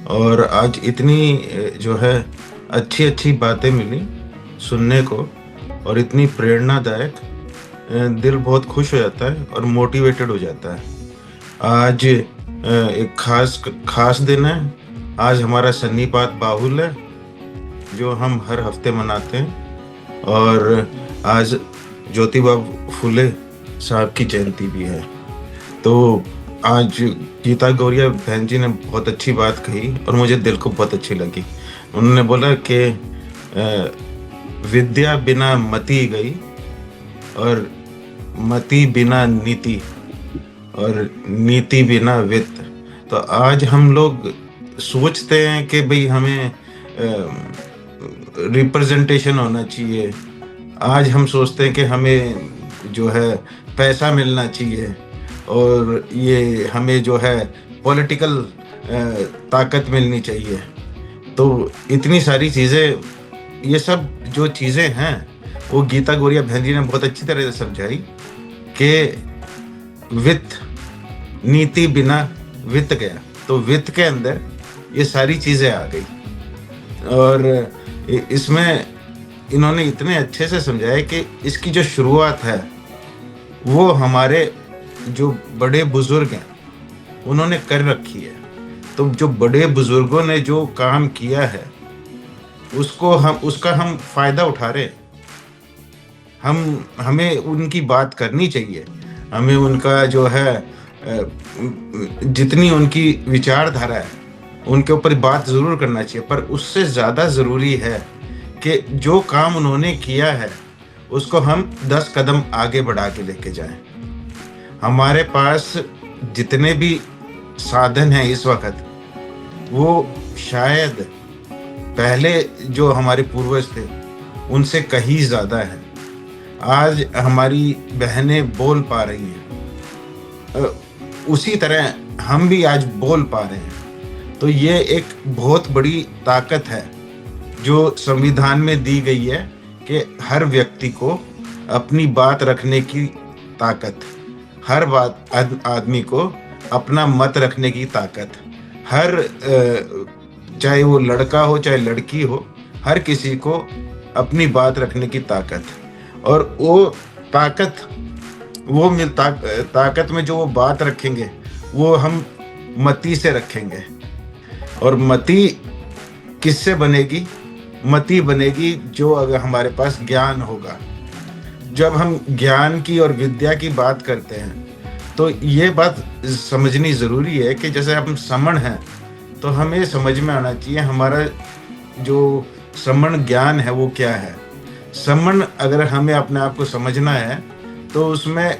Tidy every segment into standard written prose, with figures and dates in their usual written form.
और आज इतनी जो है अच्छी अच्छी बातें मिली सुनने को, और इतनी प्रेरणादायक। दिल बहुत खुश हो जाता है और मोटिवेटेड हो जाता है। आज एक खास खास दिन है। आज हमारा सन्नीपात बाहुल है जो हम हर हफ्ते मनाते हैं, और आज ज्योतिबा फुले साहब की जयंती भी है। तो आज गीता गौरिया बहन जी ने बहुत अच्छी बात कही और मुझे दिल को बहुत अच्छी लगी। उन्होंने बोला कि विद्या बिना मति गई, और मति बिना नीति, और नीति बिना वित्त। तो आज हम लोग सोचते हैं कि भाई हमें रिप्रेजेंटेशन होना चाहिए। आज हम सोचते हैं कि हमें जो है पैसा मिलना चाहिए, और ये हमें जो है पॉलिटिकल ताकत मिलनी चाहिए। तो इतनी सारी चीज़ें, ये सब जो चीज़ें हैं वो गीता गौरिया बहन जी ने बहुत अच्छी तरह से समझाई कि वित्त, नीति बिना वित्त गया। तो वित्त के अंदर ये सारी चीज़ें आ गई, और इसमें इन्होंने इतने अच्छे से समझाया कि इसकी जो शुरुआत है वो हमारे जो बड़े बुजुर्ग हैं उन्होंने कर रखी है। तो जो बड़े बुजुर्गों ने जो काम किया है उसका हम फायदा उठा रहे हैं। हमें उनकी बात करनी चाहिए। हमें उनका जो है जितनी उनकी विचारधारा है उनके ऊपर बात ज़रूर करना चाहिए, पर उससे ज़्यादा ज़रूरी है कि जो काम उन्होंने किया है उसको हम 10 कदम आगे बढ़ा के लेके जाएं। हमारे पास जितने भी साधन हैं इस वक्त, वो शायद पहले जो हमारे पूर्वज थे उनसे कहीं ज़्यादा है। आज हमारी बहनें बोल पा रही हैं, उसी तरह हम भी आज बोल पा रहे हैं। तो ये एक बहुत बड़ी ताकत है जो संविधान में दी गई है कि हर व्यक्ति को अपनी बात रखने की ताकत, हर बात आदमी को अपना मत रखने की ताकत, हर चाहे वो लड़का हो चाहे लड़की हो, हर किसी को अपनी बात रखने की ताकत। और वो ताकत ताकत में जो वो बात रखेंगे वो हम मति से रखेंगे। और मति किससे बनेगी? मति बनेगी जो अगर हमारे पास ज्ञान होगा। जब हम ज्ञान की और विद्या की बात करते हैं तो ये बात समझनी ज़रूरी है कि जैसे हम समण हैं तो हमें समझ में आना चाहिए हमारा जो समण ज्ञान है वो क्या है। समण अगर हमें अपने आप को समझना है तो उसमें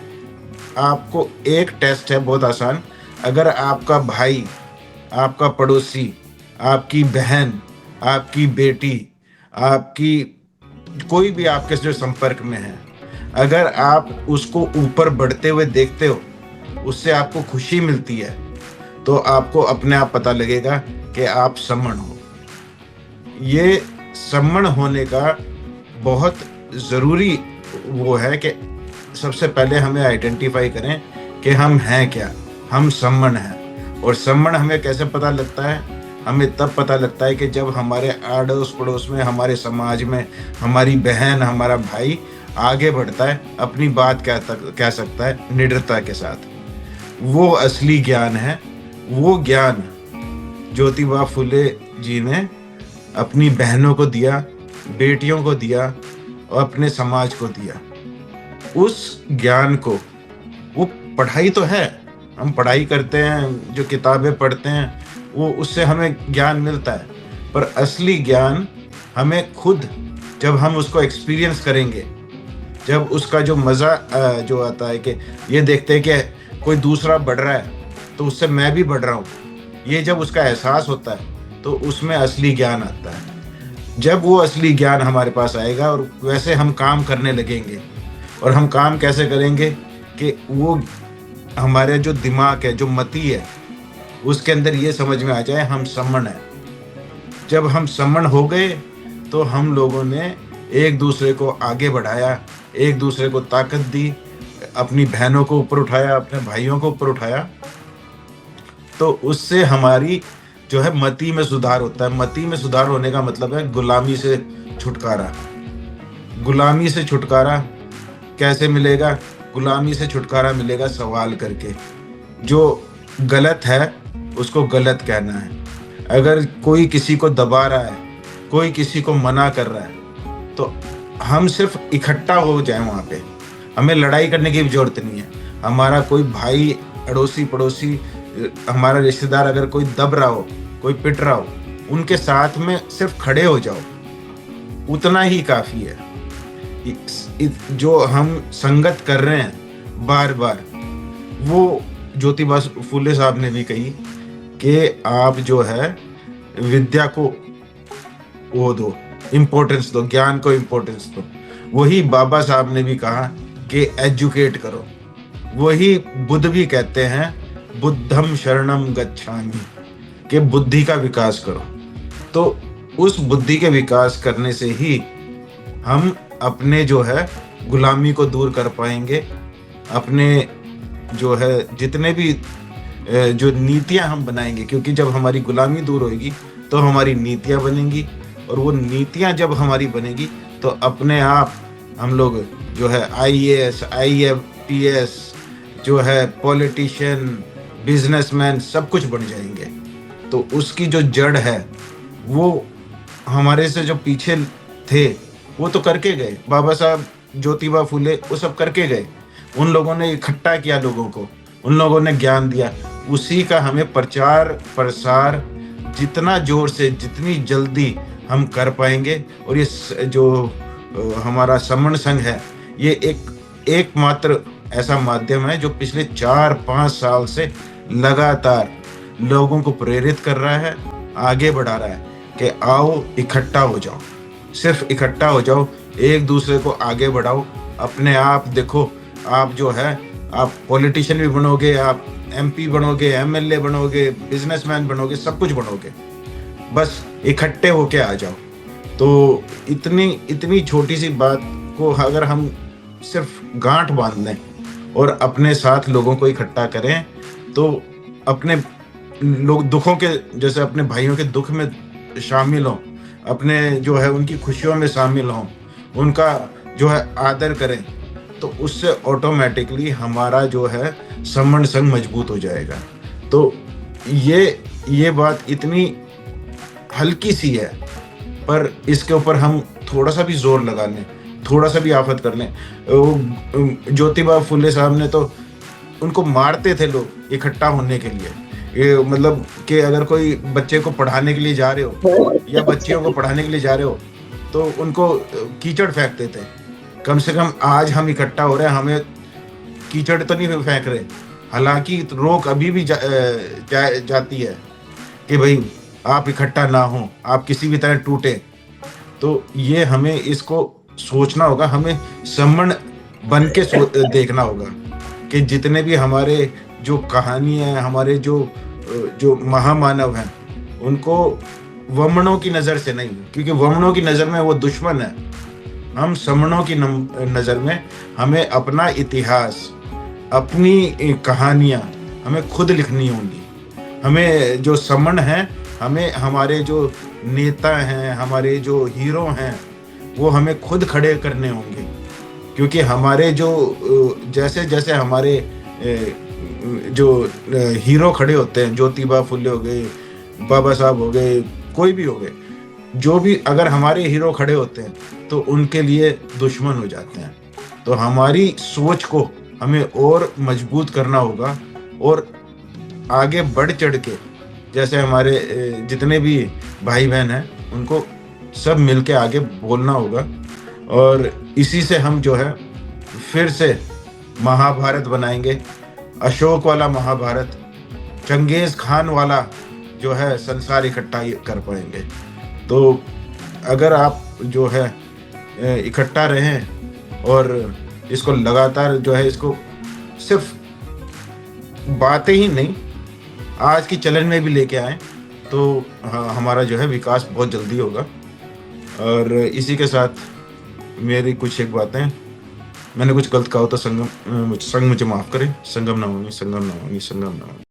आपको एक टेस्ट है बहुत आसान। अगर आपका भाई, आपका पड़ोसी, आपकी बहन, आपकी बेटी, आपकी कोई भी आपके जो संपर्क में है, अगर आप उसको ऊपर बढ़ते हुए देखते हो, उससे आपको खुशी मिलती है, तो आपको अपने आप पता लगेगा कि आप समण हो। ये समण होने का बहुत ज़रूरी वो है कि सबसे पहले हमें आइडेंटिफाई करें कि हम हैं क्या, हम समण हैं। और समण हमें कैसे पता लगता है? हमें तब पता लगता है कि जब हमारे अड़ोस पड़ोस में, हमारे समाज में हमारी बहन, हमारा भाई आगे बढ़ता है, अपनी बात कह सकता है निडरता के साथ। वो असली ज्ञान है। वो ज्ञान ज्योतिबा फुले जी ने अपनी बहनों को दिया, बेटियों को दिया और अपने समाज को दिया। उस ज्ञान को, वो पढ़ाई तो है, हम पढ़ाई करते हैं, जो किताबें पढ़ते हैं वो उससे हमें ज्ञान मिलता है, पर असली ज्ञान हमें खुद जब हम उसको एक्सपीरियंस करेंगे, जब उसका जो मज़ा जो आता है कि ये देखते हैं कि कोई दूसरा बढ़ रहा है तो उससे मैं भी बढ़ रहा हूँ, ये जब उसका एहसास होता है तो उसमें असली ज्ञान आता है। जब वो असली ज्ञान हमारे पास आएगा और वैसे हम काम करने लगेंगे। और हम काम कैसे करेंगे कि वो हमारे जो दिमाग है, जो मति है, उसके अंदर ये समझ में आ जाए हम समण हैं। जब हम समण हो गए तो हम लोगों ने एक दूसरे को आगे बढ़ाया, एक दूसरे को ताकत दी, अपनी बहनों को ऊपर उठाया, अपने भाइयों को ऊपर उठाया। तो उससे हमारी जो है मति में सुधार होता है। मति में सुधार होने का मतलब है गुलामी से छुटकारा। गुलामी से छुटकारा कैसे मिलेगा? गुलामी से छुटकारा मिलेगा सवाल करके। जो गलत है उसको गलत कहना है। अगर कोई किसी को दबा रहा है, कोई किसी को मना कर रहा है, तो हम सिर्फ इकट्ठा हो जाएं वहाँ पे। हमें लड़ाई करने की भी जरूरत नहीं है। हमारा कोई भाई, अड़ोसी पड़ोसी, हमारा रिश्तेदार अगर कोई दब रहा हो, कोई पिट रहा हो, उनके साथ में सिर्फ खड़े हो जाओ, उतना ही काफ़ी है। जो हम संगत कर रहे हैं बार बार, वो ज्योतिबा फुले साहब ने भी कही कि आप जो है विद्या को वो दो, इम्पोर्टेंस दो, ज्ञान को इम्पोर्टेंस दो। वही बाबा साहब ने भी कहा कि एजुकेट करो। वही बुद्ध भी कहते हैं बुद्धम शरणम गच्छामि, कि बुद्धि का विकास करो। तो उस बुद्धि के विकास करने से ही हम अपने जो है गुलामी को दूर कर पाएंगे। अपने जो है जितने भी जो नीतियां हम बनाएंगे, क्योंकि जब हमारी गुलामी दूर होगी तो हमारी नीतियां बनेंगी, और वो नीतियां जब हमारी बनेगी तो अपने आप हम लोग जो है IAS, IFPS, जो है पॉलिटिशियन, बिजनेसमैन, सब कुछ बन जाएंगे। तो उसकी जो जड़ है, वो हमारे से जो पीछे थे वो तो करके गए। बाबा साहब, ज्योतिबा फुले, वो सब करके गए। उन लोगों ने इकट्ठा किया लोगों को, उन लोगों ने ज्ञान दिया। उसी का हमें प्रचार प्रसार जितना जोर से, जितनी जल्दी हम कर पाएंगे। और ये जो हमारा समण संघ है, ये एकमात्र ऐसा माध्यम है जो पिछले 4-5 साल से लगातार लोगों को प्रेरित कर रहा है, आगे बढ़ा रहा है कि आओ इकट्ठा हो जाओ, सिर्फ इकट्ठा हो जाओ, एक दूसरे को आगे बढ़ाओ। अपने आप देखो, आप जो है आप पॉलिटिशियन भी बनोगे, आप MP बनोगे, MLA बनोगे, बिजनेसमैन बनोगे, सब कुछ बनोगे। बस इकट्ठे होके आ जाओ। तो इतनी छोटी सी बात को अगर हम सिर्फ गांठ बांध लें और अपने साथ लोगों को इकट्ठा करें, तो अपने लोग दुखों के, जैसे अपने भाइयों के दुख में शामिल हों, अपने जो है उनकी खुशियों में शामिल हों, उनका जो है आदर करें, तो उससे ऑटोमेटिकली हमारा जो है समण संघ मजबूत हो जाएगा। तो ये बात इतनी हल्की सी है, पर इसके ऊपर हम थोड़ा सा भी जोर लगा लें, थोड़ा सा भी आफत कर लें। ज्योतिबा फुले साहब ने तो उनको मारते थे लोग इकट्ठा होने के लिए। ये मतलब कि अगर कोई बच्चे को पढ़ाने के लिए जा रहे हो या बच्चियों को पढ़ाने के लिए जा रहे हो, तो उनको कीचड़ फेंकते थे। कम से कम आज हम इकट्ठा हो रहे हैं, हमें कीचड़ तो नहीं फेंक रहे। हालांकि रोक अभी भी जाती है कि भाई आप इकट्ठा ना हो, आप किसी भी तरह टूटे। तो ये हमें इसको सोचना होगा, हमें समण बन के देखना होगा कि जितने भी हमारे जो कहानी है, हमारे जो महामानव हैं, उनको वमनों की नज़र से नहीं, क्योंकि वमनों की नज़र में वो दुश्मन है। हम समणों की नज़र में हमें अपना इतिहास, अपनी कहानियाँ हमें खुद लिखनी होंगी। हमें जो समण हैं, हमें हमारे जो नेता हैं, हमारे जो हीरो हैं, वो हमें खुद खड़े करने होंगे। क्योंकि हमारे जो जैसे जैसे हमारे जो हीरो खड़े होते हैं, ज्योतिबा फुले हो गए, बाबा साहब हो गए, कोई भी हो गए, जो भी अगर हमारे हीरो खड़े होते हैं तो उनके लिए दुश्मन हो जाते हैं। तो हमारी सोच को हमें और मजबूत करना होगा, और आगे बढ़ चढ़ के, जैसे हमारे जितने भी भाई बहन हैं, उनको सब मिलके आगे बोलना होगा। और इसी से हम जो है फिर से महाभारत बनाएंगे, अशोक वाला महाभारत, चंगेज खान वाला जो है संसार इकट्ठा कर पाएंगे। तो अगर आप जो है इकट्ठा रहें और इसको लगातार जो है, इसको सिर्फ बातें ही नहीं, आज की चलन में भी लेके आए, तो हमारा जो है विकास बहुत जल्दी होगा। और इसी के साथ मेरी कुछ एक बातें, मैंने कुछ गलत कहा हो तो संग मुझे माफ़ करें। संगम नमामि, संगम नमामि, संगम नमामि।